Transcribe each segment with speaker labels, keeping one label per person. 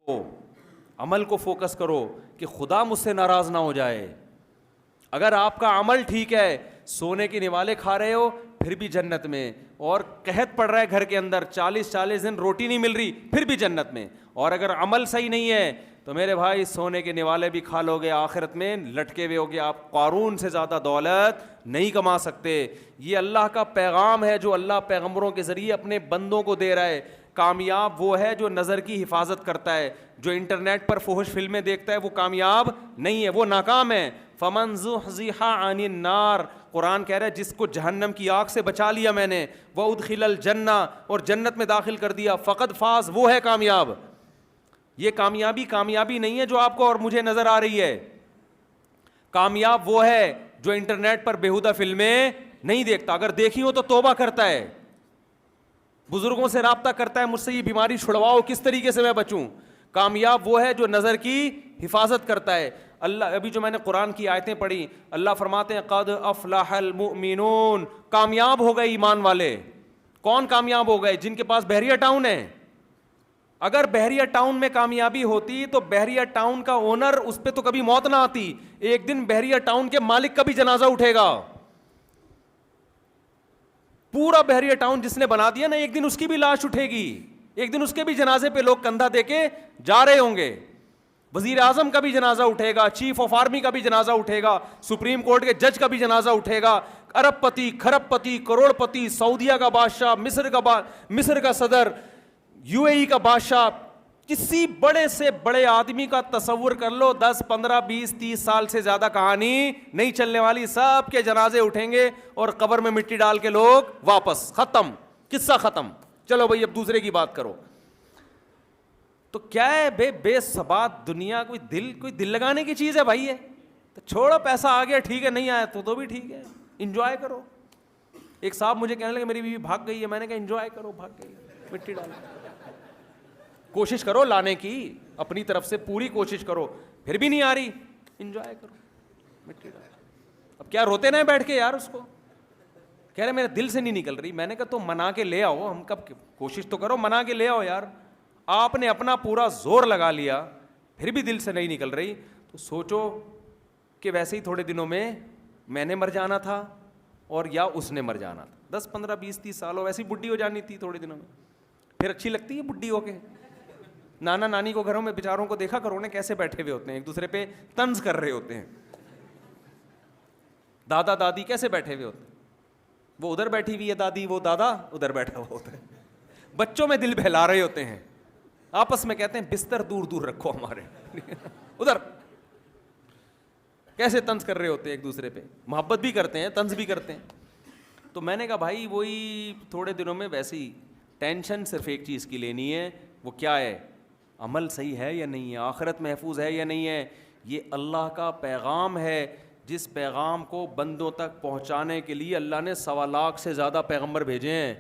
Speaker 1: کو عمل کو فوکس کرو کہ خدا مجھ سے ناراض نہ ہو جائے. اگر آپ کا عمل ٹھیک ہے, سونے کے نوالے کھا رہے ہو پھر بھی جنت میں, اور قحط پڑ رہا ہے گھر کے اندر, 40 دن روٹی نہیں مل رہی پھر بھی جنت میں. اور اگر عمل صحیح نہیں ہے تو میرے بھائی سونے کے نوالے بھی کھا لو گے, آخرت میں لٹکے ہوئے ہوگے, آپ قارون سے زیادہ دولت نہیں کما سکتے. یہ اللہ کا پیغام ہے جو اللہ پیغمبروں کے ذریعے اپنے بندوں کو دے رہا ہے. کامیاب وہ ہے جو نظر کی حفاظت کرتا ہے. جو انٹرنیٹ پر فحش فلمیں دیکھتا ہے وہ کامیاب نہیں ہے, وہ ناکام ہے. فمن زحزح عن النار, قرآن کہہ رہا ہے جس کو جہنم کی آگ سے بچا لیا میں نے, وادخل الجنہ, اور جنت میں داخل کر دیا, فقد فاز, وہ ہے کامیاب. یہ کامیابی نہیں ہے جو آپ کو اور مجھے نظر آ رہی ہے. کامیاب وہ ہے جو انٹرنیٹ پر بیہودہ فلمیں نہیں دیکھتا, اگر دیکھی ہو تو توبہ کرتا ہے, بزرگوں سے رابطہ کرتا ہے, مجھ سے یہ بیماری چھڑواؤ, کس طریقے سے میں بچوں. کامیاب وہ ہے جو نظر کی حفاظت کرتا ہے. اللہ, ابھی جو میں نے قرآن کی آیتیں پڑھی, اللہ فرماتے ہیں قد افلح المؤمنون, کامیاب ہو گئے ایمان والے. کون کامیاب ہو گئے؟ جن کے پاس بحریہ ٹاؤن ہے. اگر بحریہ ٹاؤن میں کامیابی ہوتی تو بحریہ ٹاؤن کا اونر, اس پہ تو کبھی موت نہ آتی. ایک دن بحریہ ٹاؤن کے مالک کا بھی جنازہ اٹھے گا. پورا بحریہ ٹاؤن جس نے بنا دیا نا, ایک دن اس کی بھی لاش اٹھے گی, ایک دن اس کے بھی جنازے پہ لوگ کندھا دے کے جا رہے ہوں گے. وزیر اعظم کا بھی جنازہ اٹھے گا, چیف آف آرمی کا بھی جنازہ اٹھے گا, سپریم کورٹ کے جج کا بھی جنازہ اٹھے گا, ارب پتی, کھرب پتی, کروڑ پتی, سعودیہ کا بادشاہ, مصر کا صدر, یو اے ای کا بادشاہ, کسی بڑے سے بڑے آدمی کا تصور کر لو, 10 15 20 30 سال سے زیادہ کہانی نہیں چلنے والی, سب کے جنازے اٹھیں گے اور قبر میں مٹی ڈال کے لوگ واپس, ختم, قصہ ختم. چلو بھائی اب دوسرے کی بات کرو. تو کیا ہے بے ثبات دنیا, کوئی دل لگانے کی چیز ہے بھائی ہے؟ تو چھوڑو, پیسہ آ گیا ٹھیک ہے, نہیں آیا تو بھی ٹھیک ہے, انجوائے کرو. ایک صاحب مجھے کہنے لگے میری بیوی بھاگ گئی ہے, میں نے کہا انجوائے کرو, بھاگ گئی ہے مٹی ڈال, کوشش کرو لانے کی, اپنی طرف سے پوری کوشش کرو, پھر بھی نہیں آ رہی, انجوائے کرو, مٹی ڈال. اب کیا روتے نہ بیٹھ کے یار, اس کو کہہ رہے میرے دل سے نہیں نکل رہی. میں نے کہا تو منا کے لے آؤ, ہم کب, کوشش تو کرو, منا کے لے آؤ یار. آپ نے اپنا پورا زور لگا لیا پھر بھی دل سے نہیں نکل رہی, تو سوچو کہ ویسے ہی تھوڑے دنوں میں نے مر جانا تھا اور یا اس نے مر جانا تھا. 10 15 20 30 سال ہو, ویسی بڈھی ہو جانی تھی تھوڑے دنوں میں. پھر اچھی لگتی ہے بڈھی ہو کے. نانا نانی کو گھروں میں بیچاروں کو دیکھا کرو نا, کیسے بیٹھے ہوئے ہوتے ہیں, ایک دوسرے پہ طنز کر رہے ہوتے ہیں. دادا دادی کیسے بیٹھے ہوئے ہوتے ہیں, وہ ادھر بیٹھی ہوئی ہے دادی, وہ دادا ادھر بیٹھا ہوا ہوتا ہے. بچوں میں دل بہلا رہے ہوتے ہیں, آپس میں کہتے ہیں بستر دور دور رکھو ہمارے, ادھر کیسے طنز کر رہے ہوتے ہیں ایک دوسرے پہ, محبت بھی کرتے ہیں طنز بھی کرتے ہیں. تو میں نے کہا بھائی وہی تھوڑے دنوں میں ویسے ہی ٹینشن صرف ایک چیز کی لینی ہے, وہ کیا ہے, عمل صحیح ہے یا نہیں ہے, آخرت محفوظ ہے یا نہیں ہے. یہ اللہ کا پیغام ہے, جس پیغام کو بندوں تک پہنچانے کے لیے اللہ نے 1.25 لاکھ سے زیادہ پیغمبر بھیجے ہیں.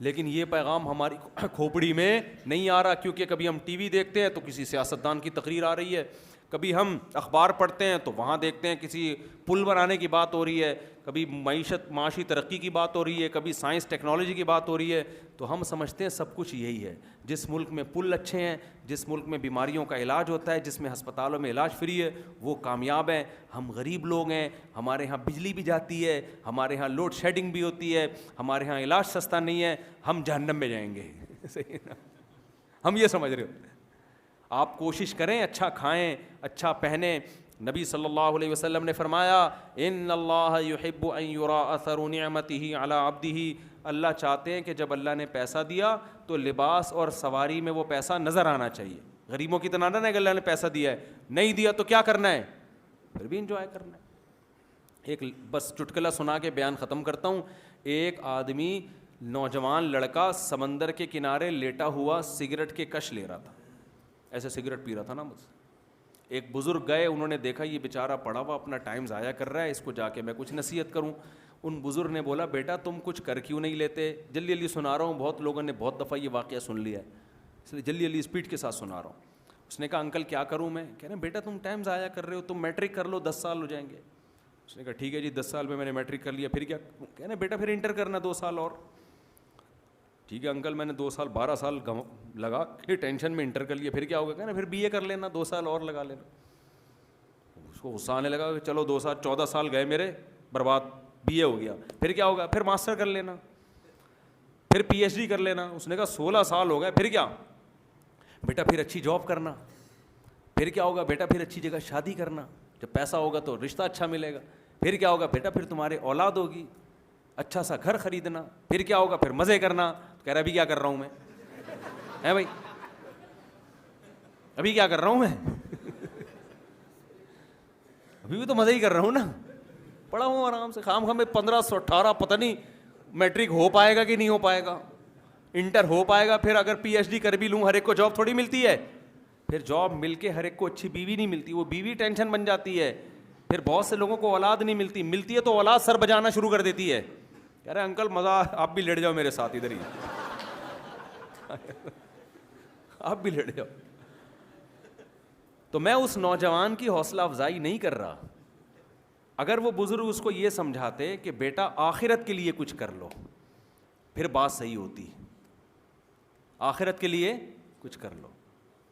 Speaker 1: لیکن یہ پیغام ہماری کھوپڑی میں نہیں آ رہا, کیونکہ کبھی ہم ٹی وی دیکھتے ہیں تو کسی سیاستدان کی تقریر آ رہی ہے, کبھی ہم اخبار پڑھتے ہیں تو وہاں دیکھتے ہیں کسی پل بنانے کی بات ہو رہی ہے, کبھی معاشی ترقی کی بات ہو رہی ہے, کبھی سائنس ٹیکنالوجی کی بات ہو رہی ہے, تو ہم سمجھتے ہیں سب کچھ یہی ہے. جس ملک میں پل اچھے ہیں, جس ملک میں بیماریوں کا علاج ہوتا ہے, جس میں ہسپتالوں میں علاج فری ہے, وہ کامیاب ہیں. ہم غریب لوگ ہیں, ہمارے ہاں بجلی بھی جاتی ہے, ہمارے ہاں لوڈ شیڈنگ بھی ہوتی ہے, ہمارے ہاں علاج سستا نہیں ہے, ہم جہنم میں جائیں گے. صحیح نا, ہم یہ سمجھ رہے ہوتے ہیں. آپ کوشش کریں, اچھا کھائیں, اچھا پہنیں. نبی صلی اللہ علیہ وسلم نے فرمایا ان اللہ یحب ان یرا اثر نعمتہ علی عبدہ, اللہ چاہتے ہیں کہ جب اللہ نے پیسہ دیا تو لباس اور سواری میں وہ پیسہ نظر آنا چاہیے. غریبوں کی طرح نہ کہ اللہ نے پیسہ دیا ہے, نہیں دیا تو کیا کرنا ہے, پھر بھی انجوائے کرنا ہے. ایک بس چٹکلا سنا کے بیان ختم کرتا ہوں. ایک آدمی, نوجوان لڑکا, سمندر کے کنارے لیٹا ہوا سگریٹ کے کش لے رہا تھا, ایسے سگریٹ پی رہا تھا نا بس. ایک بزرگ گئے, انہوں نے دیکھا یہ بیچارہ پڑا ہوا اپنا ٹائم ضائع کر رہا ہے, اس کو جا کے میں کچھ نصیحت کروں. ان بزرگ نے بولا بیٹا تم کچھ کر کیوں نہیں لیتے, جلدی جلدی سنا رہا ہوں, بہت لوگوں نے بہت دفعہ یہ واقعہ سن لیا ہے, اس لیے جلدی جلدی اسپیڈ کے ساتھ سنا رہا ہوں. اس نے کہا انکل کیا کروں میں, کہہ رہے ہیں بیٹا تم ٹائم ضائع کر رہے ہو, تم میٹرک کر لو 10 سال ہو جائیں گے. اس نے کہا ٹھیک ہے جی 10 سال میں نے میٹرک کر لیا, پھر کیا, کہہ رہے ہیں بیٹا پھر انٹر کرنا 2 سال اور. ٹھیک ہے انکل میں نے 2 سال 12 سال لگا کہ ٹینشن میں انٹر کر لیا, پھر کیا ہوگا, کہنا پھر بی اے کر لینا, 2 سال اور لگا لینا. اس کو غصہ آنے لگا کہ چلو 2 سال 14 سال گئے میرے برباد, بی اے ہو گیا, پھر کیا ہوگا, پھر ماسٹر کر لینا, پھر پی ایچ ڈی کر لینا. اس نے کہا 16 سال ہو گئے, پھر کیا بیٹا, پھر اچھی جاب کرنا, پھر کیا ہوگا بیٹا, پھر اچھی جگہ شادی کرنا, جب پیسہ ہوگا تو رشتہ اچھا ملے گا, پھر کیا ہوگا بیٹا, پھر تمہارے اولاد ہوگی, اچھا سا گھر خریدنا, پھر کیا ہوگا, پھر مزے کرنا. کہہ رہا ابھی کیا کر رہا ہوں میں, ہے بھائی, ابھی کیا کر رہا ہوں میں, ابھی بھی تو مزے ہی کر رہا ہوں نا, پڑھا ہوں آرام سے, خام خام 1518 پتہ نہیں میٹرک ہو پائے گا کہ نہیں ہو پائے گا, انٹر ہو پائے گا, پھر اگر پی ایچ ڈی کر بھی لوں, ہر ایک کو جاب تھوڑی ملتی ہے, پھر جاب مل کے ہر ایک کو اچھی بیوی نہیں ملتی, وہ بیوی ٹینشن بن جاتی ہے, پھر بہت سے لوگوں کو اولاد نہیں ملتی, ملتی ہے تو اولاد سر بجانا شروع کر دیتی ہے. کہہ رہے انکل مزہ, آپ بھی لیٹ جاؤ میرے ساتھ ادھر ہی, آپ بھی لیٹ جاؤ. تو میں اس نوجوان کی حوصلہ افزائی نہیں کر رہا. اگر وہ بزرگ اس کو یہ سمجھاتے کہ بیٹا آخرت کے لیے کچھ کر لو, پھر بات صحیح ہوتی, آخرت کے لیے کچھ کر لو.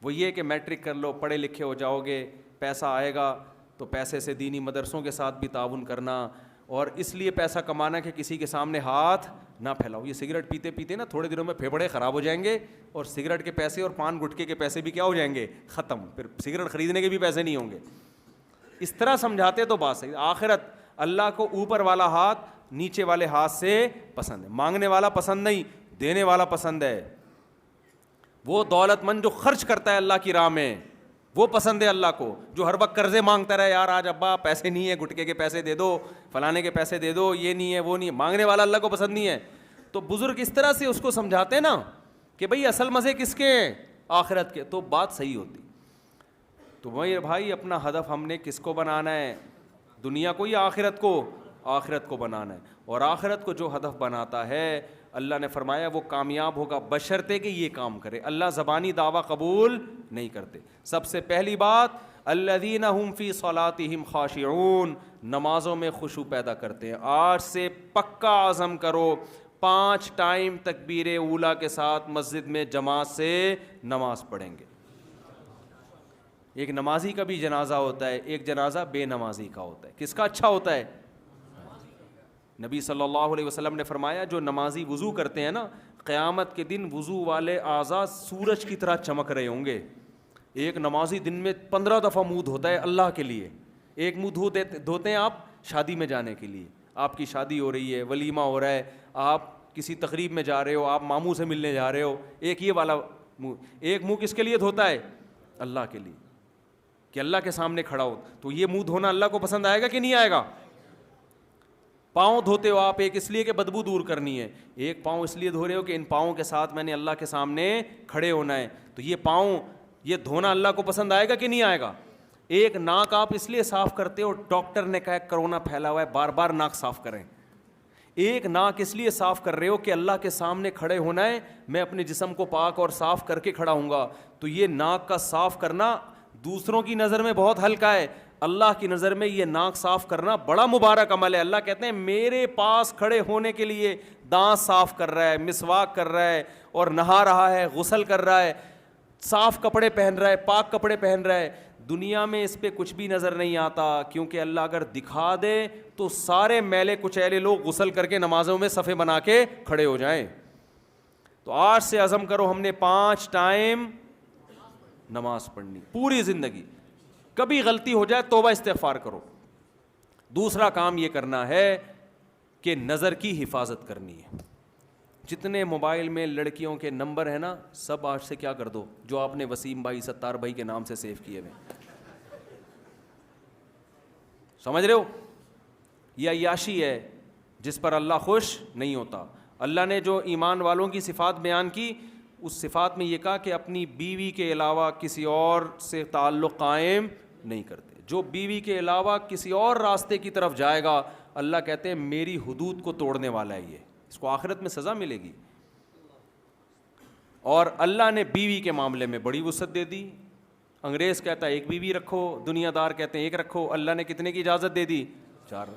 Speaker 1: وہ یہ کہ میٹرک کر لو, پڑھے لکھے ہو جاؤ گے, پیسہ آئے گا تو پیسے سے دینی مدرسوں کے ساتھ بھی تعاون کرنا, اور اس لیے پیسہ کمانا کہ کسی کے سامنے ہاتھ نہ پھیلاؤ. یہ سگریٹ پیتے پیتے نا تھوڑے دنوں میں پھیپھڑے خراب ہو جائیں گے, اور سگریٹ کے پیسے اور پان گٹکے کے پیسے بھی کیا ہو جائیں گے, ختم, پھر سگریٹ خریدنے کے بھی پیسے نہیں ہوں گے. اس طرح سمجھاتے تو بات صحیح. آخرت اللہ کو اوپر والا ہاتھ نیچے والے ہاتھ سے پسند ہے, مانگنے والا پسند نہیں, دینے والا پسند ہے. وہ دولت مند جو خرچ کرتا ہے اللہ کی راہ میں وہ پسند ہے اللہ کو, جو ہر وقت قرضے مانگتا رہے, یار آج ابا پیسے نہیں ہے, گٹکے کے پیسے دے دو, فلانے کے پیسے دے دو, یہ نہیں ہے وہ نہیں ہے, مانگنے والا اللہ کو پسند نہیں ہے. تو بزرگ اس طرح سے اس کو سمجھاتے نا کہ بھئی اصل مزے کس کے ہیں, آخرت کے, تو بات صحیح ہوتی. تو وہی بھائی اپنا ہدف ہم نے کس کو بنانا ہے, دنیا کو یا آخرت کو, آخرت کو بنانا ہے. اور آخرت کو جو ہدف بناتا ہے اللہ نے فرمایا وہ کامیاب ہوگا بشرطے کہ یہ کام کرے. اللہ زبانی دعویٰ قبول نہیں کرتے. سب سے پہلی بات الذین هم فی صلاتہم خاشعون, نمازوں میں خشوع پیدا کرتے ہیں. آج سے پکا عزم کرو 5 ٹائم تکبیر اولیٰ کے ساتھ مسجد میں جماعت سے نماز پڑھیں گے. ایک نمازی کا بھی جنازہ ہوتا ہے, ایک جنازہ بے نمازی کا ہوتا ہے. کس کا اچھا ہوتا ہے؟ نبی صلی اللہ علیہ وسلم نے فرمایا جو نمازی وضو کرتے ہیں نا, قیامت کے دن وضو والے اعضاء سورج کی طرح چمک رہے ہوں گے. ایک نمازی دن میں 15 دفعہ منہ دھوتا ہے اللہ کے لیے. ایک منہ دھوتے ہیں آپ شادی میں جانے کے لیے, آپ کی شادی ہو رہی ہے, ولیمہ ہو رہا ہے, آپ کسی تقریب میں جا رہے ہو, آپ ماموں سے ملنے جا رہے ہو, ایک یہ والا منہ. ایک منہ کس کے لیے دھوتا ہے؟ اللہ کے لیے, کہ اللہ کے سامنے کھڑا ہو. تو یہ منہ دھونا اللہ کو پسند آئے گا کہ نہیں آئے گا؟ پاؤں دھوتے ہو آپ, ایک اس لیے کہ بدبو دور کرنی ہے, ایک پاؤں اس لیے دھو رہے ہو کہ ان پاؤں کے ساتھ میں نے اللہ کے سامنے کھڑے ہونا ہے. تو یہ پاؤں یہ دھونا اللہ کو پسند آئے گا کہ نہیں آئے گا؟ ایک ناک آپ اس لیے صاف کرتے ہو, ڈاکٹر نے کہا کرونا پھیلا ہوا ہے بار بار ناک صاف کریں. ایک ناک اس لیے صاف کر رہے ہو کہ اللہ کے سامنے کھڑے ہونا ہے, میں اپنے جسم کو پاک اور صاف کر کے کھڑا ہوں گا. تو یہ ناک کا صاف کرنا دوسروں کی نظر میں بہت ہلکا ہے, اللہ کی نظر میں یہ ناک صاف کرنا بڑا مبارک عمل ہے. اللہ کہتے ہیں میرے پاس کھڑے ہونے کے لیے دانت صاف کر رہا ہے, مسواک کر رہا ہے, اور نہا رہا ہے, غسل کر رہا ہے, صاف کپڑے پہن رہا ہے, پاک کپڑے پہن رہا ہے. دنیا میں اس پہ کچھ بھی نظر نہیں آتا, کیونکہ اللہ اگر دکھا دے تو سارے میلے کچیلے لوگ غسل کر کے نمازوں میں صفے بنا کے کھڑے ہو جائیں. تو آج سے عزم کرو ہم نے 5 ٹائم نماز پڑھنی پوری زندگی. کبھی غلطی ہو جائے توبہ استغفار کرو. دوسرا کام یہ کرنا ہے کہ نظر کی حفاظت کرنی ہے. جتنے موبائل میں لڑکیوں کے نمبر ہیں نا, سب آج سے کیا کر دو جو آپ نے وسیم بھائی ستار بھائی کے نام سے سیو کیے ہوئے. سمجھ رہے ہو, یہ عیاشی ہے جس پر اللہ خوش نہیں ہوتا. اللہ نے جو ایمان والوں کی صفات بیان کی, اس صفات میں یہ کہا کہ اپنی بیوی کے علاوہ کسی اور سے تعلق قائم نہیں کرتے. جو بیوی کے علاوہ کسی اور راستے کی طرف جائے گا, اللہ کہتے ہیں میری حدود کو توڑنے والا ہے, یہ اس کو آخرت میں سزا ملے گی. اور اللہ نے بیوی کے معاملے میں بڑی وسعت دے دی. انگریز کہتا ہے 1 بیوی رکھو, دنیا دار کہتے ہیں 1 رکھو. اللہ نے کتنے کی اجازت دے دی؟ 4.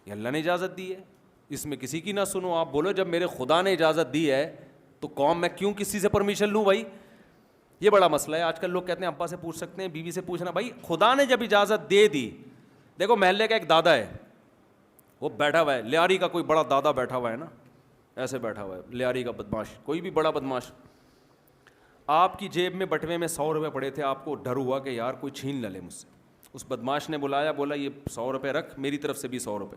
Speaker 1: یہ اللہ نے اجازت دی ہے. اس میں کسی کی نہ سنو. آپ بولو جب میرے خدا نے اجازت دی ہے تو قوم میں کیوں کسی سے پرمیشن لوں بھائی؟ یہ بڑا مسئلہ ہے. آج کل لوگ کہتے ہیں ابا سے پوچھ سکتے ہیں, بیوی سے پوچھنا. بھائی خدا نے جب اجازت دے دی, دیکھو محلے کا ایک دادا ہے, وہ بیٹھا ہوا ہے, لیاری کا کوئی بڑا دادا بیٹھا ہوا ہے نا, ایسے بیٹھا ہوا ہے لیاری کا بدماش, کوئی بھی بڑا بدماش. آپ کی جیب میں بٹوے میں 100 روپے پڑے تھے, آپ کو ڈر ہوا کہ یار کوئی چھین نہ لے مجھ سے. اس بدماش نے بلایا, بولا یہ 100 روپے رکھ, میری طرف سے بھی 100 روپے.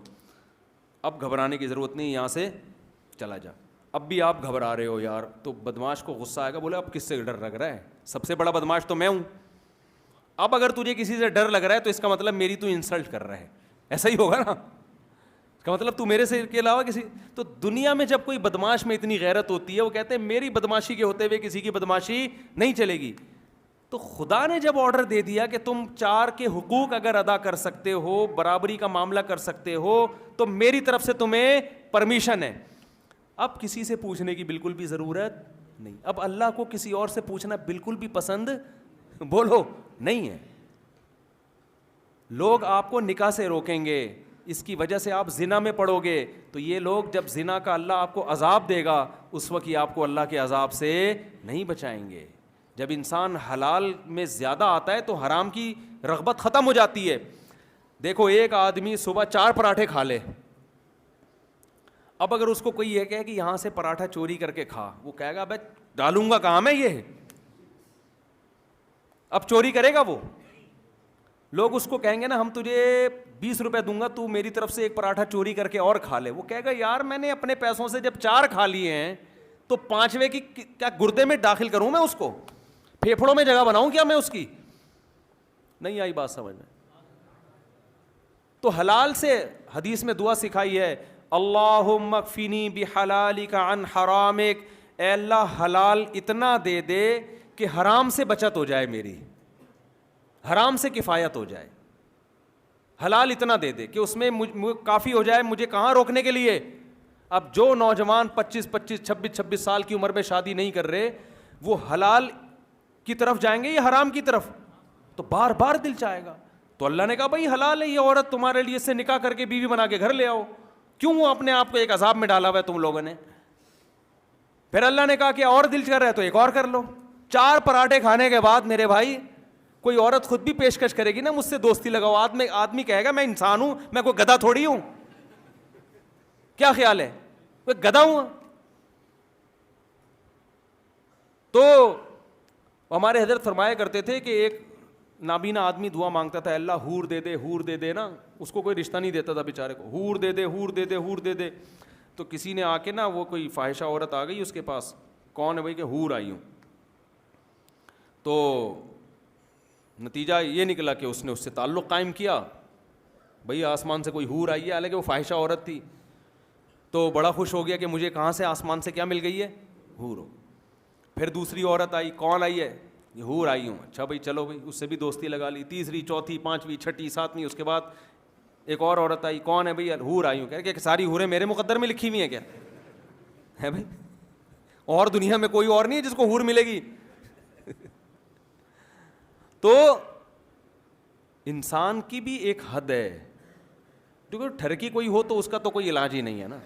Speaker 1: اب گھبرانے کی ضرورت نہیں, یہاں سے چلا جا. اب بھی آپ گھبرا رہے ہو یار, تو بدماش کو غصہ آئے گا, بولے اب کس سے ڈر لگ رہا ہے, سب سے بڑا بدماش تو میں ہوں. اب اگر تجھے کسی سے ڈر لگ رہا ہے تو اس کا مطلب میری تو انسلٹ کر رہا ہے, ایسا ہی ہوگا نا, اس کا مطلب تو میرے سے کے علاوہ کسی. تو دنیا میں جب کوئی بدماش میں اتنی غیرت ہوتی ہے, وہ کہتے ہیں میری بدماشی کے ہوتے ہوئے کسی کی بدماشی نہیں چلے گی. تو خدا نے جب آرڈر دے دیا کہ تم 4 کے حقوق اگر ادا کر سکتے ہو, برابری کا معاملہ کر سکتے ہو, تو میری طرف سے تمہیں پرمیشن ہے. اب کسی سے پوچھنے کی بالکل بھی ضرورت نہیں. اب اللہ کو کسی اور سے پوچھنا بالکل بھی پسند بولو نہیں ہے. لوگ آپ کو نکاح سے روکیں گے, اس کی وجہ سے آپ زنا میں پڑو گے, تو یہ لوگ جب زنا کا اللہ آپ کو عذاب دے گا, اس وقت یہ آپ کو اللہ کے عذاب سے نہیں بچائیں گے. جب انسان حلال میں زیادہ آتا ہے تو حرام کی رغبت ختم ہو جاتی ہے. دیکھو ایک آدمی صبح 4 پراٹھے کھا لے, اب اگر اس کو کوئی یہ کہے کہ یہاں سے پراٹھا چوری کر کے کھا, وہ کہے گا بھائی ڈالوں گا کہاں میں یہ, اب چوری کرے گا وہ. لوگ اس کو کہیں گے نا ہم تجھے 20 روپے دوں گا, تو میری طرف سے ایک پراٹھا چوری کر کے اور کھا لے. وہ کہے گا یار میں نے اپنے پیسوں سے جب 4 کھا لیے ہیں تو 5ویں کی کیا گردے میں داخل کروں میں اس کو, پھیپھڑوں میں جگہ بناؤں کیا میں اس کی؟ نہیں آئی بات سمجھ میں؟ تو حلال سے حدیث میں دعا سکھائی ہے, اللہم اکفنی بحلالک عن حرامک, اے اللہ حلال اتنا دے دے کہ حرام سے بچت ہو جائے, میری حرام سے کفایت ہو جائے. حلال اتنا دے دے کہ اس میں کافی ہو جائے, مجھے کہاں روکنے کے لیے. اب جو نوجوان 25 26 سال کی عمر میں شادی نہیں کر رہے, وہ حلال کی طرف جائیں گے یا حرام کی طرف؟ تو بار بار دل چاہے گا. تو اللہ نے کہا بھائی حلال ہے یہ عورت تمہارے لیے, سے نکاح کر کے بیوی بنا کے گھر لے آؤ. کیوں وہ اپنے آپ کو ایک عذاب میں ڈالا ہوا ہے تم لوگوں نے؟ پھر اللہ نے کہا کہ اور دل کر رہا ہے تو ایک اور کر لو. 4 پراٹھے کھانے کے بعد میرے بھائی کوئی عورت خود بھی پیشکش کرے گی نا مجھ سے دوستی لگاؤ. آدمی کہے گا میں انسان ہوں, میں کوئی گدھا تھوڑی ہوں. کیا خیال ہے میں گدھا ہوں؟ تو ہمارے حضرت فرمایا کرتے تھے کہ ایک نابینا آدمی دعا مانگتا تھا, اللہ حور دے دے, حور دے دے نا, اس کو کوئی رشتہ نہیں دیتا تھا بیچارے کو, حور دے دے, حور دے دے, حور دے دے. تو کسی نے آ کے نا, وہ کوئی فاحشہ عورت آ گئی اس کے پاس, کون ہے بھائی کہ حور آئی ہوں. تو نتیجہ یہ نکلا کہ اس نے اس سے تعلق قائم کیا, بھئی آسمان سے کوئی حور آئی ہے, حالانکہ وہ فاحشہ عورت تھی. تو بڑا خوش ہو گیا کہ مجھے کہاں سے آسمان سے کیا مل گئی ہے, حور ہو. پھر دوسری عورت آئی, کون آئی ہے, یہ حور آئی ہوں. اچھا بھائی چلو بھائی, اس سے بھی دوستی لگا لی. تیسری, چوتھی, 5ویں, 6ٹھی, 7ویں, اس کے بعد ایک اور عورت آئی, کون ہے بھئی, حور آئی ہوں. کہہ کہ ساری حوریں میرے مقدر میں لکھی ہوئی ہیں کیا ہے بھائی؟ اور دنیا میں کوئی اور نہیں ہے جس کو حور ملے گی؟ تو انسان کی بھی ایک حد ہے. کیونکہ ٹھرکی کوئی ہو تو اس کا تو کوئی علاج ہی نہیں ہے نا,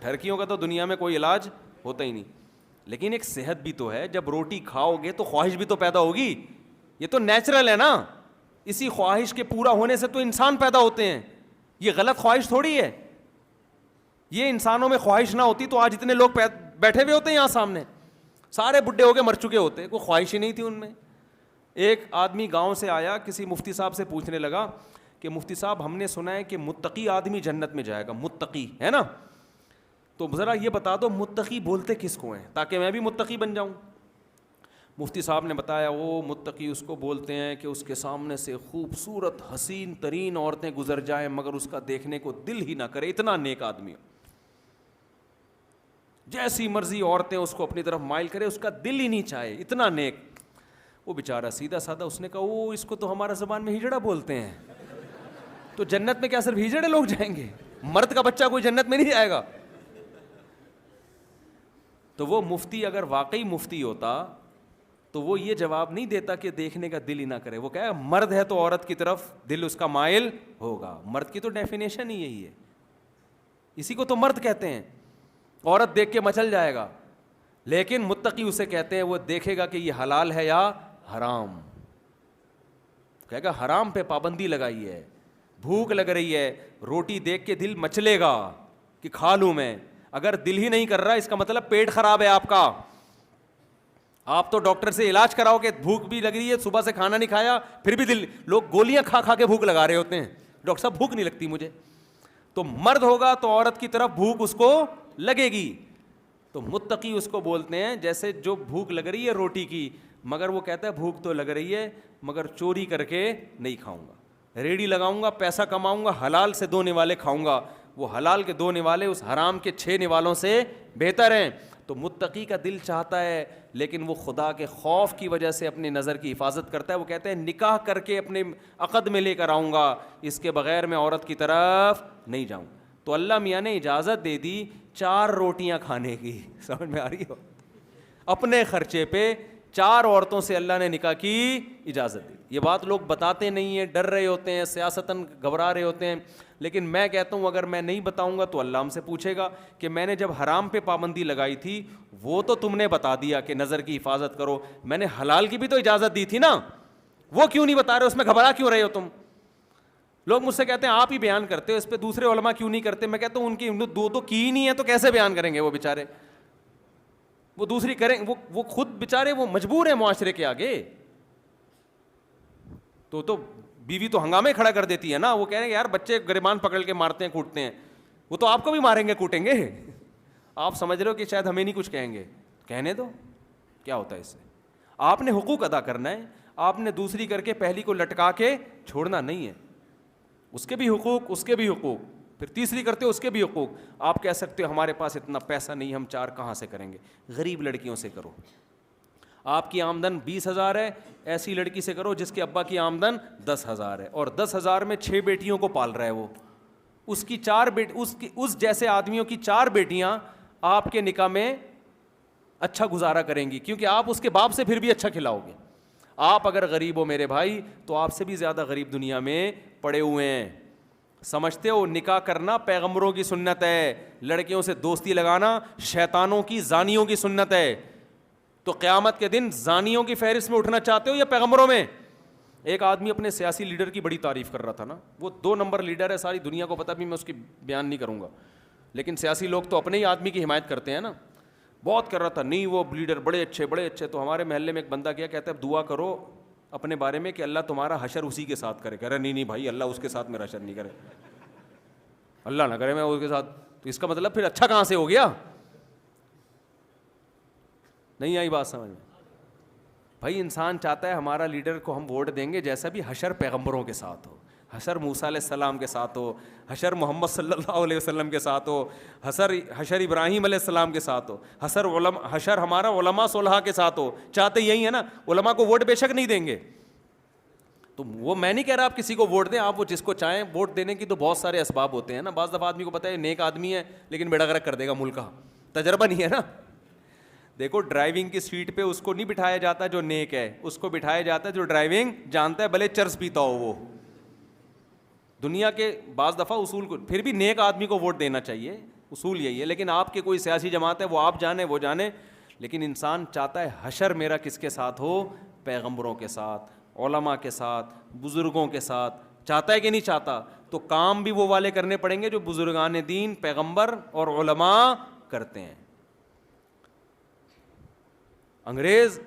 Speaker 1: ٹھرکیوں کا تو دنیا میں کوئی علاج ہوتا ہی نہیں. لیکن ایک صحت بھی تو ہے, جب روٹی کھاؤ گے تو خواہش بھی تو پیدا ہوگی, یہ تو نیچرل ہے نا. اسی خواہش کے پورا ہونے سے تو انسان پیدا ہوتے ہیں, یہ غلط خواہش تھوڑی ہے. یہ انسانوں میں خواہش نہ ہوتی تو آج اتنے لوگ بیٹھے ہوئے ہوتے ہیں یہاں سامنے, سارے بڈھے ہو کے مر چکے ہوتے, کوئی خواہش ہی نہیں تھی ان میں. ایک آدمی گاؤں سے آیا, کسی مفتی صاحب سے پوچھنے لگا کہ مفتی صاحب ہم نے سنا ہے کہ متقی آدمی جنت میں جائے گا, متقی ہے نا, تو ذرا یہ بتا دو متقی بولتے کس کو ہیں تاکہ میں بھی متقی بن جاؤں. مفتی صاحب نے بتایا وہ متقی اس کو بولتے ہیں کہ اس کے سامنے سے خوبصورت حسین ترین عورتیں گزر جائیں مگر اس کا دیکھنے کو دل ہی نہ کرے, اتنا نیک آدمی ہو, جیسی مرضی عورتیں اس کو اپنی طرف مائل کرے اس کا دل ہی نہیں چاہے, اتنا نیک. وہ بیچارہ سیدھا سادہ, اس نے کہا وہ اس کو تو ہمارا زبان میں ہجڑا بولتے ہیں, تو جنت میں کیا صرف ہجڑے لوگ جائیں گے, مرد کا بچہ کوئی جنت میں نہیں جائے گا. تو وہ مفتی اگر واقعی مفتی ہوتا تو وہ یہ جواب نہیں دیتا کہ دیکھنے کا دل ہی نہ کرے. وہ کہے مرد ہے تو عورت کی طرف دل اس کا مائل ہوگا. مرد کی تو ڈیفینیشن ہی یہی ہے, اسی کو تو مرد کہتے ہیں. عورت دیکھ کے مچل جائے گا, لیکن متقی اسے کہتے ہیں وہ دیکھے گا کہ یہ حلال ہے یا حرام. کہے گا حرام پہ پابندی لگائی ہے, بھوک لگ رہی ہے, روٹی دیکھ کے دل مچلے گا کہ کھا لوں میں. اگر دل ہی نہیں کر رہا اس کا مطلب پیٹ خراب ہے آپ کا. آپ تو ڈاکٹر سے علاج کراؤ کہ بھوک بھی لگ رہی ہے, صبح سے کھانا نہیں کھایا, پھر بھی دل, لوگ گولیاں کھا کھا کے بھوک لگا رہے ہوتے ہیں, ڈاکٹر صاحب بھوک نہیں لگتی مجھے. تو مرد ہوگا تو عورت کی طرف بھوک اس کو لگے گی. تو متقی اس کو بولتے ہیں جیسے جو بھوک لگ رہی ہے روٹی کی, مگر وہ کہتا ہے بھوک تو لگ رہی ہے مگر چوری کر کے نہیں کھاؤں گا, ریڑھی لگاؤں گا, پیسہ کماؤں گا, حلال سے 2 نوالے کھاؤں گا. وہ حلال کے 2 نوالے اس حرام کے 6 نوالوں سے بہتر ہیں. تو متقی کا دل چاہتا ہے, لیکن وہ خدا کے خوف کی وجہ سے اپنی نظر کی حفاظت کرتا ہے. وہ کہتے ہیں نکاح کر کے اپنے عقد میں لے کر آؤں گا, اس کے بغیر میں عورت کی طرف نہیں جاؤں. تو اللہ میاں نے اجازت دے دی 4 روٹیاں کھانے کی. سمجھ میں آ رہی ہو؟ اپنے خرچے پہ 4 عورتوں سے اللہ نے نکاح کی اجازت دی. یہ بات لوگ بتاتے نہیں ہیں, ڈر رہے ہوتے ہیں, سیاستاً گھبرا رہے ہوتے ہیں. لیکن میں کہتا ہوں اگر میں نہیں بتاؤں گا تو اللہ ہم سے پوچھے گا کہ میں نے جب حرام پہ پابندی لگائی تھی وہ تو تم نے بتا دیا کہ نظر کی حفاظت کرو, میں نے حلال کی بھی تو اجازت دی تھی نا, وہ کیوں نہیں بتا رہے, اس میں گھبرا کیوں رہے ہو تم؟ لوگ مجھ سے کہتے ہیں آپ ہی بیان کرتے ہو, اس پہ دوسرے علماء کیوں نہیں کرتے؟ میں کہتا ہوں ان کی 2 تو کی ہی نہیں ہے تو کیسے بیان کریں گے وہ بیچارے؟ وہ دوسری کریں, وہ خود بیچارے وہ مجبور ہیں معاشرے کے آگے. تو بیوی تو ہنگامے کھڑا کر دیتی ہے نا, وہ کہہ رہے ہیں یار بچے گریبان پکڑ کے مارتے ہیں کوٹتے ہیں, وہ تو آپ کو بھی ماریں گے کوٹیں گے. آپ سمجھ رہے ہو کہ شاید ہمیں نہیں کچھ کہیں گے, کہنے دو, کیا ہوتا ہے اس سے. آپ نے حقوق ادا کرنا ہے, آپ نے دوسری کر کے پہلی کو لٹکا کے چھوڑنا نہیں ہے. اس کے بھی حقوق, اس کے بھی حقوق, پھر تیسری کرتے ہو اس کے بھی حقوق. آپ کہہ سکتے ہو ہمارے پاس اتنا پیسہ نہیں, ہم 4 کہاں سے کریں گے, غریب لڑکیوں سے کرو. آپ کی آمدن 20,000 ہے, ایسی لڑکی سے کرو جس کے ابا کی آمدن 10,000 ہے, اور 10,000 میں 6 بیٹیوں کو پال رہا ہے وہ, اس کی 4 اس جیسے آدمیوں کی 4 بیٹیاں آپ کے نکاح میں اچھا گزارا کریں گی, کیونکہ آپ اس کے باپ سے پھر بھی اچھا کھلاؤ گے. آپ اگر غریب ہو میرے بھائی تو آپ سے بھی زیادہ غریب دنیا میں پڑے ہوئے ہیں. سمجھتے ہو نکاح کرنا پیغمبروں کی سنت ہے, لڑکیوں سے دوستی لگانا شیطانوں کی, زانیوں کی سنت ہے. تو قیامت کے دن زانیوں کی فہرست میں اٹھنا چاہتے ہو یا پیغمبروں میں؟ ایک آدمی اپنے سیاسی لیڈر کی بڑی تعریف کر رہا تھا نا, وہ 2 نمبر لیڈر ہے, ساری دنیا کو پتہ بھی, میں اس کی بیان نہیں کروں گا, لیکن سیاسی لوگ تو اپنے ہی آدمی کی حمایت کرتے ہیں نا. بہت کر رہا تھا, نہیں وہ لیڈر بڑے اچھے. تو ہمارے محلے میں ایک بندہ کیا کہتا ہے, دعا کرو اپنے بارے میں کہ اللہ تمہارا حشر اسی کے ساتھ کرے. کہہ رہا نہیں بھائی, اللہ اس کے ساتھ میرا حشر نہیں کرے, اللہ نہ کرے میں اس کے ساتھ. تو اس کا مطلب پھر اچھا کہاں سے ہو گیا؟ نہیں آئی بات سمجھ میں؟ بھائی انسان چاہتا ہے ہمارا لیڈر کو ہم ووٹ دیں گے جیسا بھی حشر پیغمبروں کے ساتھ ہو, حشر موسیٰ علیہ السلام کے ساتھ ہو, حشر محمد صلی اللہ علیہ وسلم کے ساتھ ہو, حشر ابراہیم علیہ السلام کے ساتھ ہو, حشر ہمارا علماء صلحاء کے ساتھ ہو. چاہتے یہی ہے نا, علماء کو ووٹ بے شک نہیں دیں گے. تو وہ میں نہیں کہہ رہا آپ کسی کو ووٹ دیں, آپ وہ جس کو چاہیں. ووٹ دینے کی تو بہت سارے اسباب ہوتے ہیں نا. بعض دفعہ آدمی کو پتہ ہے نیک آدمی ہے لیکن بیڑا غرق کر دے گا ملک کا, تجربہ نہیں ہے نا. دیکھو ڈرائیونگ کی سیٹ پہ اس کو نہیں بٹھایا جاتا جو نیک ہے, اس کو بٹھایا جاتا ہے جو ڈرائیونگ جانتا ہے, بھلے چرس پیتا ہو وہ. دنیا کے بعض دفعہ اصول کو, پھر بھی نیک آدمی کو ووٹ دینا چاہیے, اصول یہی ہے. لیکن آپ کے کوئی سیاسی جماعت ہے, وہ آپ جانے وہ جانے, لیکن انسان چاہتا ہے حشر میرا کس کے ساتھ ہو؟ پیغمبروں کے ساتھ, علماء کے ساتھ, بزرگوں کے ساتھ. چاہتا ہے کہ نہیں چاہتا؟ تو کام بھی وہ والے کرنے پڑیں گے جو بزرگان دین, پیغمبر اور علماء کرتے ہیں. انگریز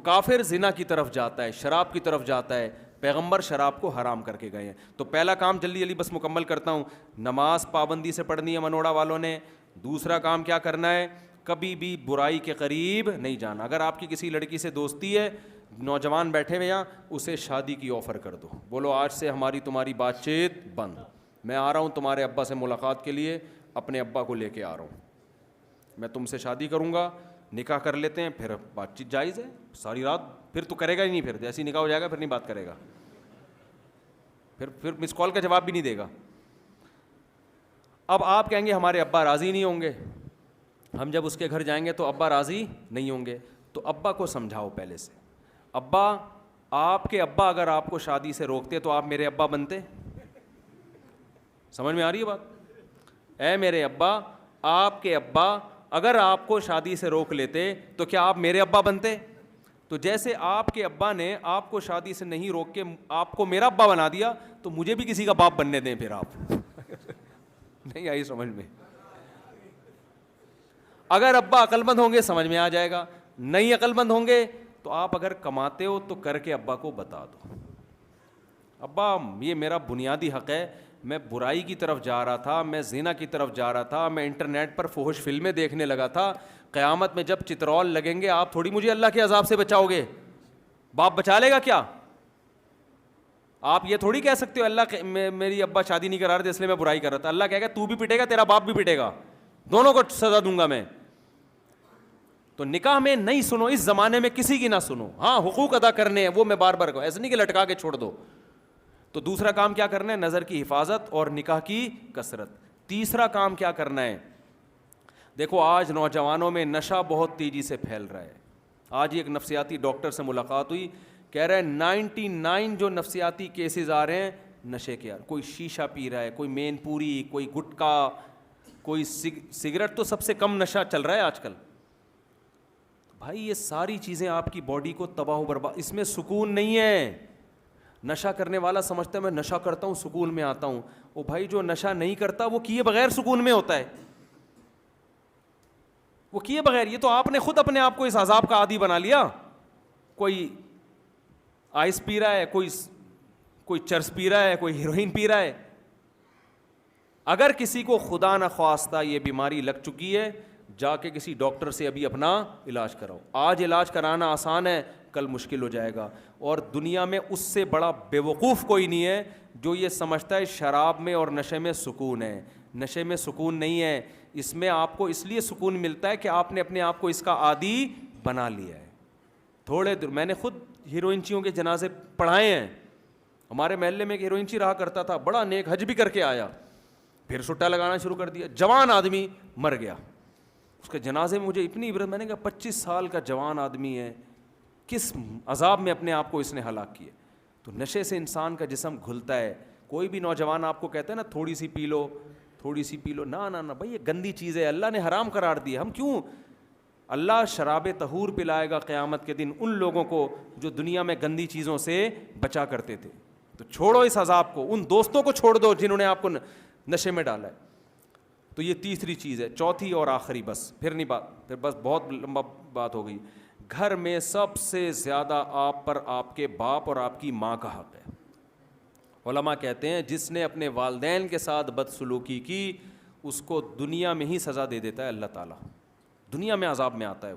Speaker 1: کافر زنا کی طرف جاتا ہے, شراب کی طرف جاتا ہے, پیغمبر شراب کو حرام کر کے گئے ہیں. تو پہلا کام جلدی بس مکمل کرتا ہوں, نماز پابندی سے پڑھنی ہے منوڑا والوں نے. دوسرا کام کیا کرنا ہے؟ کبھی بھی برائی کے قریب نہیں جانا. اگر آپ کی کسی لڑکی سے دوستی ہے, نوجوان بیٹھے ہوئے یہاں, اسے شادی کی آفر کر دو. بولو آج سے ہماری تمہاری بات چیت بند, میں آ رہا ہوں تمہارے ابا سے ملاقات کے لیے, اپنے ابا کو لے کے آ رہا ہوں, میں تم سے شادی کروں گا, نکاح کر لیتے ہیں, پھر بات چیت جائز ہے. ساری رات پھر تو کرے گا ہی نہیں, پھر جیسے نکاح ہو جائے گا پھر نہیں بات کرے گا, پھر مس کال کا جواب بھی نہیں دے گا. اب آپ کہیں گے ہمارے ابا راضی نہیں ہوں گے, ہم جب اس کے گھر جائیں گے تو ابا راضی نہیں ہوں گے. تو ابا کو سمجھاؤ پہلے سے, ابا آپ کے ابا اگر آپ کو شادی سے روکتے تو آپ میرے ابا بنتے؟ سمجھ میں آ رہی ہے بات؟ اے میرے ابا، آپ کے ابا اگر آپ کو شادی سے روک لیتے تو کیا آپ میرے ابا بنتے؟ تو جیسے آپ کے ابا نے آپ کو شادی سے نہیں روک کے آپ کو میرا ابا بنا دیا، تو مجھے بھی کسی کا باپ بننے دیں پھر آپ. نہیں آئی سمجھ میں؟ اگر ابا عقل مند ہوں گے سمجھ میں آ جائے گا، نہیں عقل مند ہوں گے تو آپ اگر کماتے ہو تو کر کے ابا کو بتا دو، ابا یہ میرا بنیادی حق ہے، میں برائی کی طرف جا رہا تھا، میں زنا کی طرف جا رہا تھا، میں انٹرنیٹ پر فحش فلمیں دیکھنے لگا تھا، قیامت میں جب چترول لگیں گے آپ تھوڑی مجھے اللہ کے عذاب سے بچاؤ گے، باپ بچا لے گا کیا؟ آپ یہ تھوڑی کہہ سکتے ہو اللہ میری ابا شادی نہیں کرا رہے تھے اس لیے میں برائی کر رہا تھا. اللہ کہے گا تو بھی پٹے گا، تیرا باپ بھی پٹے گا، دونوں کو سزا دوں گا میں. تو نکاح میں نہیں سنو، اس زمانے میں کسی کی نہ سنو. ہاں حقوق ادا کرنے ہیں وہ میں بار بار کہوں، ایسے نہیں کہ لٹکا کے چھوڑ دو. تو دوسرا کام کیا کرنا ہے؟ نظر کی حفاظت اور نکاح کی کثرت. تیسرا کام کیا کرنا ہے؟ دیکھو آج نوجوانوں میں نشہ بہت تیزی سے پھیل رہا ہے. آج ہی ایک نفسیاتی ڈاکٹر سے ملاقات ہوئی، کہہ رہے ہیں 99 جو نفسیاتی کیسز آ رہے ہیں نشے کے. کوئی شیشہ پی رہا ہے، کوئی مین پوری، کوئی گٹکا، کوئی سگریٹ، تو سب سے کم نشہ چل رہا ہے آج کل. بھائی یہ ساری چیزیں آپ کی باڈی کو تباہ و برباد، اس میں سکون نہیں ہے. نشہ کرنے والا سمجھتا ہے میں نشہ کرتا ہوں سکون میں آتا ہوں. وہ بھائی جو نشہ نہیں کرتا وہ کیے بغیر سکون میں ہوتا ہے، وہ کیے بغیر. یہ تو آپ نے خود اپنے آپ کو اس عذاب کا عادی بنا لیا. کوئی آئس پی رہا ہے، کوئی چرس پی رہا ہے، کوئی ہیروئن پی رہا ہے. اگر کسی کو خدا نخواستہ یہ بیماری لگ چکی ہے، جا کے کسی ڈاکٹر سے ابھی اپنا علاج کراؤ. آج علاج کرانا آسان ہے، کل مشکل ہو جائے گا. اور دنیا میں اس سے بڑا بے وقوف کوئی نہیں ہے جو یہ سمجھتا ہے شراب میں اور نشے میں سکون ہے. نشے میں سکون نہیں ہے. اس میں آپ کو اس لیے سکون ملتا ہے کہ آپ نے اپنے آپ کو اس کا عادی بنا لیا ہے. تھوڑے دیر میں نے خود ہیروئنچیوں کے جنازے پڑھائے ہیں. ہمارے محلے میں ایک ہیروئنچی رہا کرتا تھا، بڑا نیک، حج بھی کر کے آیا، پھر سٹا لگانا شروع کر دیا. جوان آدمی مر گیا. اس کے جنازے میں مجھے اتنی عبرت، میں نے کہا 25 سال کا جوان آدمی ہے، کس عذاب میں اپنے آپ کو اس نے ہلاک کیا. تو نشے سے انسان کا جسم گھلتا ہے. کوئی بھی نوجوان آپ کو کہتا ہے نا تھوڑی سی پی لو، تھوڑی سی پی لو، نہ نہ نہ بھائی یہ گندی چیز ہے، اللہ نے حرام قرار دی. ہم کیوں؟ اللہ شراب طہور پلائے گا قیامت کے دن ان لوگوں کو جو دنیا میں گندی چیزوں سے بچا کرتے تھے. تو چھوڑو اس عذاب کو، ان دوستوں کو چھوڑ دو جنہوں نے آپ کو نشے میں ڈالا ہے. تو یہ تیسری چیز ہے. چوتھی اور آخری، بس پھر نہیں بات، پھر بس بہت لمبا بات ہو گئی. گھر میں سب سے زیادہ آپ پر آپ کے باپ اور آپ کی ماں کا حق ہے. علماء کہتے ہیں جس نے اپنے والدین کے ساتھ بدسلوکی کی اس کو دنیا میں ہی سزا دے دیتا ہے اللہ تعالیٰ، دنیا میں عذاب میں آتا ہے.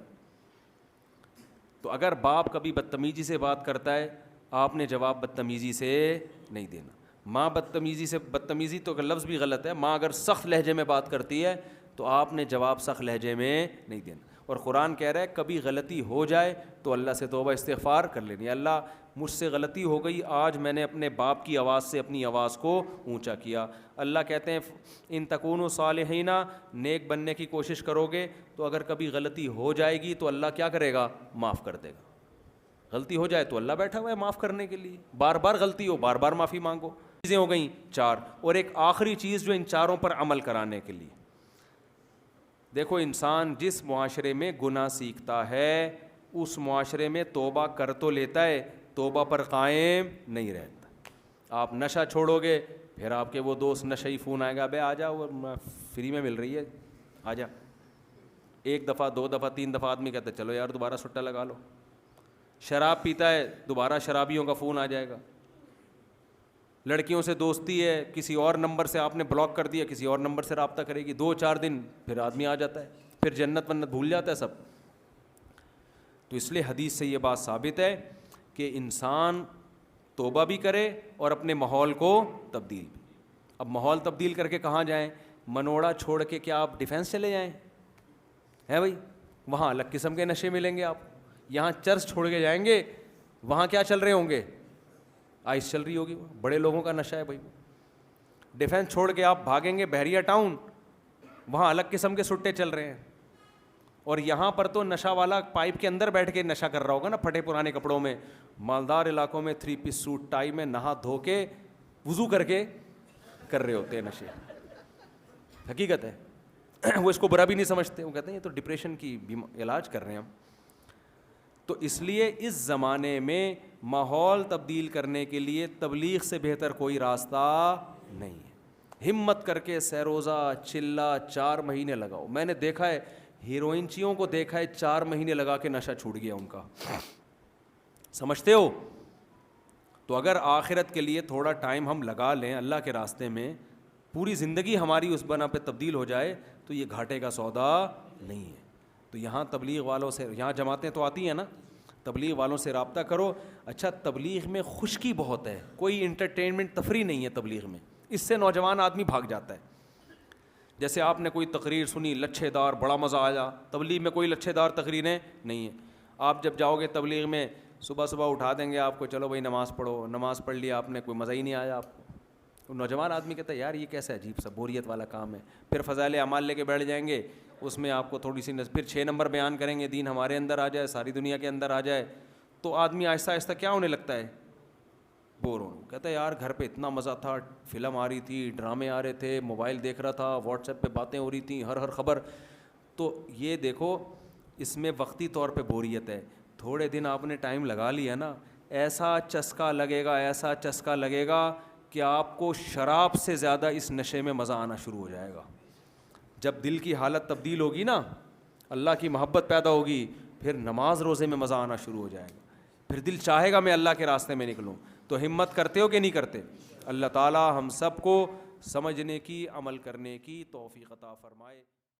Speaker 1: تو اگر باپ کبھی بدتمیزی سے بات کرتا ہے آپ نے جواب بدتمیزی سے نہیں دینا. ماں بدتمیزی تو لفظ بھی غلط ہے، ماں اگر سخت لہجے میں بات کرتی ہے تو آپ نے جواب سخت لہجے میں نہیں دینا. اور قرآن کہہ رہا ہے کبھی غلطی ہو جائے تو اللہ سے توبہ استغفار کر لینی. اللہ مجھ سے غلطی ہو گئی، آج میں نے اپنے باپ کی آواز سے اپنی آواز کو اونچا کیا. اللہ کہتے ہیں ان تکونوا صالحین، نیک بننے کی کوشش کرو گے تو اگر کبھی غلطی ہو جائے گی تو اللہ کیا کرے گا؟ معاف کر دے گا. غلطی ہو جائے تو اللہ بیٹھا ہوا ہے معاف کرنے کے لیے. بار بار غلطی ہو، بار بار معافی مانگو. چیزیں ہو گئیں 4. اور ایک آخری چیز جو ان چاروں پر عمل کرانے کے لیے، دیکھو انسان جس معاشرے میں گناہ سیکھتا ہے اس معاشرے میں توبہ کر تو لیتا ہے، توبہ پر قائم نہیں رہتا. آپ نشہ چھوڑو گے پھر آپ کے وہ دوست نشئی فون آئے گا، بے آ جاؤ فری میں مل رہی ہے آ جا. 1 دفعہ 2 دفعہ 3 دفعہ آدمی کہتا ہے چلو یار دوبارہ سٹا لگا لو. شراب پیتا ہے دوبارہ شرابیوں کا فون آ جائے گا. لڑکیوں سے دوستی ہے، کسی اور نمبر سے آپ نے بلاک کر دیا، کسی اور نمبر سے رابطہ کرے گی. 2-4 دن پھر آدمی آ جاتا ہے، پھر جنت ونت بھول جاتا ہے سب. تو اس لیے حدیث سے یہ بات ثابت ہے کہ انسان توبہ بھی کرے اور اپنے ماحول کو تبدیل بھی. اب ماحول تبدیل کر کے کہاں جائیں؟ منوڑا چھوڑ کے کیا آپ ڈیفینس چلے جائیں؟ ہے بھائی، وہاں الگ قسم کے نشے ملیں گے آپ. یہاں چرچ چھوڑ کے جائیں گے وہاں کیا چل رہے ہوں گے؟ آئس چل رہی ہوگی، بڑے لوگوں کا نشہ ہے بھائی. ڈیفینس چھوڑ کے آپ بھاگیں گے بحریہ ٹاؤن، وہاں الگ قسم کے سٹے چل رہے ہیں. اور یہاں پر تو نشہ والا پائپ کے اندر بیٹھ کے نشہ کر رہا ہوگا نا، پھٹے پرانے کپڑوں میں. مالدار علاقوں میں 3 پیس سوٹ ٹائی میں نہا دھو کے وضو کر کے کر رہے ہوتے ہیں نشے. حقیقت ہے. وہ اس کو برا بھی نہیں سمجھتے, وہ کہتے ہیں یہ تو ڈپریشن کی علاج کر رہے ہیں ہم. تو اس لیے اس زمانے میں ماحول تبدیل کرنے کے لیے تبلیغ سے بہتر کوئی راستہ نہیں ہے. ہمت کر کے سیروزہ چلہ 4 مہینے لگاؤ. میں نے دیکھا ہے ہیروئنچیوں کو دیکھا ہے 4 مہینے لگا کے نشہ چھوٹ گیا ان کا. سمجھتے ہو؟ تو اگر آخرت کے لیے تھوڑا ٹائم ہم لگا لیں اللہ کے راستے میں, پوری زندگی ہماری اس بنا پہ تبدیل ہو جائے تو یہ گھاٹے کا سودا نہیں ہے. تو یہاں تبلیغ والوں سے, یہاں جماعتیں تو آتی ہیں نا, تبلیغ والوں سے رابطہ کرو. اچھا تبلیغ میں خشکی بہت ہے, کوئی انٹرٹینمنٹ تفریح نہیں ہے تبلیغ میں, اس سے نوجوان آدمی بھاگ جاتا ہے. جیسے آپ نے کوئی تقریر سنی لچھے دار, بڑا مزہ آیا. تبلیغ میں کوئی لچھے دار تقریریں نہیں ہیں. آپ جب جاؤ گے تبلیغ میں صبح صبح اٹھا دیں گے آپ کو, چلو بھائی نماز پڑھو, نماز پڑھ لیا آپ نے, کوئی مزہ ہی نہیں آیا آپ کو. نوجوان آدمی کہتا ہے یار یہ کیسا عجیب سا بوریت والا کام ہے. پھر فضائل اعمال لے کے بیٹھ جائیں گے, اس میں آپ کو تھوڑی سی پھر 6 نمبر بیان کریں گے, دین ہمارے اندر آ جائے, ساری دنیا کے اندر آ جائے, تو آدمی آہستہ آہستہ کیا ہونے لگتا ہے, بور ہونے. کہتا ہے یار گھر پہ اتنا مزہ تھا, فلم آ رہی تھی, ڈرامے آ رہے تھے, موبائل دیکھ رہا تھا, واٹس ایپ پہ باتیں ہو رہی تھیں, ہر خبر. تو یہ دیکھو اس میں وقتی طور پہ بوریت ہے. تھوڑے دن آپ نے ٹائم لگا لیا نا, ایسا چسکا لگے گا, ایسا چسکا لگے گا کہ آپ کو شراب سے زیادہ اس نشے میں مزہ آنا شروع ہو جائے گا. جب دل کی حالت تبدیل ہوگی نا, اللہ کی محبت پیدا ہوگی, پھر نماز روزے میں مزہ آنا شروع ہو جائے گا. پھر دل چاہے گا میں اللہ کے راستے میں نکلوں. تو ہمت کرتے ہو کہ نہیں کرتے؟ اللہ تعالی ہم سب کو سمجھنے کی, عمل کرنے کی توفیق عطا فرمائے.